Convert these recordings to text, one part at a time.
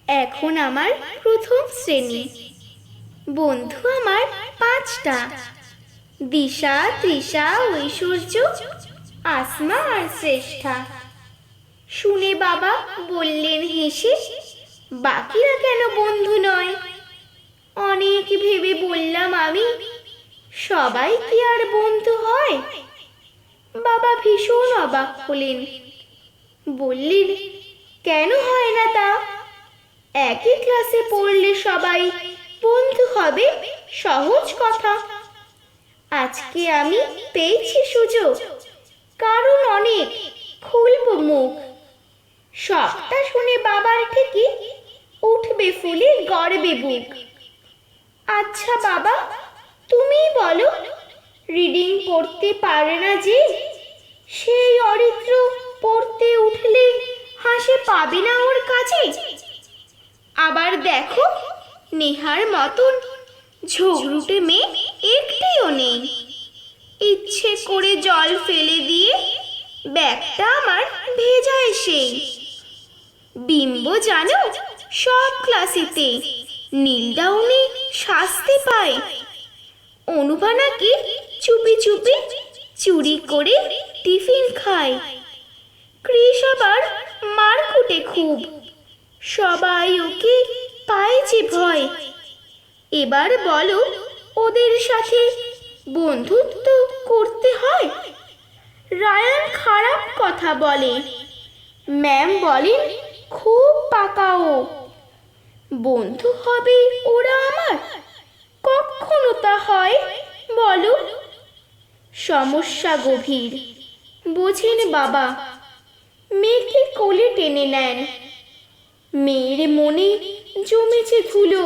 এখন আমার প্রথম শ্রেণী। বন্ধু আমার 5টা: দিশা, তৃষা, ঐশ্বর্য, আসমা আর শ্রেষ্ঠা। শুনে বাবা বললেন হেসে, বাকিরা কেন বন্ধু নয়? অনেক ভেবে বললাম আমি, সবাই কি আর বন্ধু হয়? বাবা ভীষণ অবাক হলেন, বললেন, কেন হয় না তা? একই ক্লাসে পড়লে সবাই বন্ধু হবে, সহজ কথা। আজকে আমি পেয়েছি সুযোগ, কারণ অনেক খুলব মুখ। সবটা শুনে বাবার ঠিকই উঠবে ফুলে গর্বে বুক। আচ্ছা বাবা, তুমিই বলো, রিডিং পড়তে পারে না যে, সেই অরিত্র পড়তে উঠলে হাসি পাবে না ওর কাছে? আবার দেখো, নেহার মতন ঝগড়ুটে মেয়ে একটিও নেই। ইচ্ছে করে জল ফেলে দিয়ে ব্যাগটা আমার ভেজায় সেই। বিম্ব জানো, সব ক্লাসেতে নীল ডাউনে শাস্তি পায়। অনুপা নাকি চুপি চুপি চুরি করে টিফিন খায়। কৃষ আবার মারকুটে খুব, সবাই ওকে পায় যে ভয়। এবার বলো, ওদের সাথে বন্ধুত্ব করতে হয়? রায়ান খারাপ কথা বলে, ম্যাম বলেন খুব পাকা ও। বন্ধু হবে ওরা আমার? কখনো তা হয় বলো? সমস্যা গভীর, বোঝেন বাবা। মেয়েকে কোলে টেনে নেন। মেয়ের মনে জমেছে ধুলো,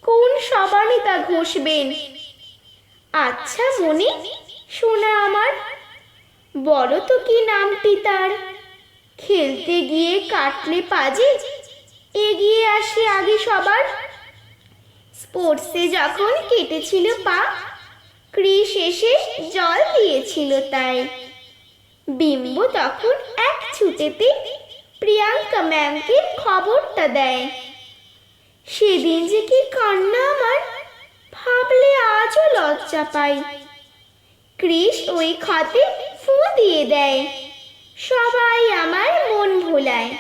কোন সাবানে তা ঘষবেন? আচ্ছা মনি, শোনা আমার, বলো তো কি নামটি তার? খেলতে গিয়ে কাটলে পাজে এগিয়ে আসে আগে সবার। স্পোর্টসে যখন কেটেছিল পা, কৃষ এসে জল দিয়েছিল তাই। বিম্ব তখন এক ছুটেতে প্রিয়াঙ্কা ম্যামকে খবরটা দেয়। সেদিন যে কি কান্না আমার, ভাবলে আজও লজ্জা পাই। কৃষ ওই খাতে ফু দিয়ে দেয়, সবাই আমার মন ভোলায়।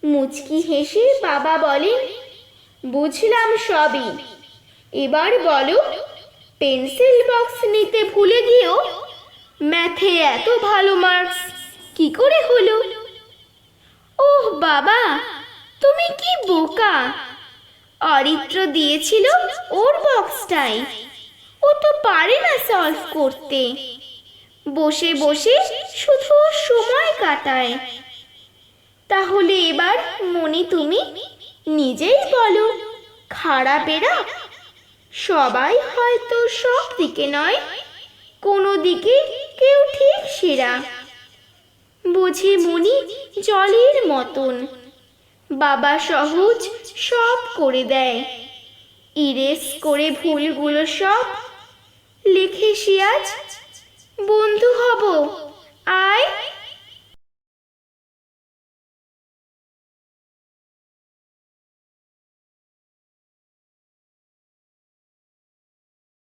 মুচকি হেসে বাবা বলেন, বুঝলাম সবই। এবার বলো, পেন্সিল বক্স নিতে ভুলে গিয়েও ম্যাথে এত ভালো মার্কস কি করে হলো? ওহ বাবা, তুমি কি বোকা! অরিত্র দিয়েছিল ওর বক্সটাই, ও তো পারে না সলভ করতে। বসে বসে শুধু সময় কাটায়। তাহলে এবার মনি তুমি নিজেই বলো, খারাপ এরা? সবাই হয়তো সব দিকে নয়, কোনো দিকে কেউ ঠিক সেরা। বোঝে মনি জলের মতন, বাবা সহজ সব করে দেয়। ইরেজ করে ভুলগুলো সব লিখে সে আজ বন্ধু হব, আয়।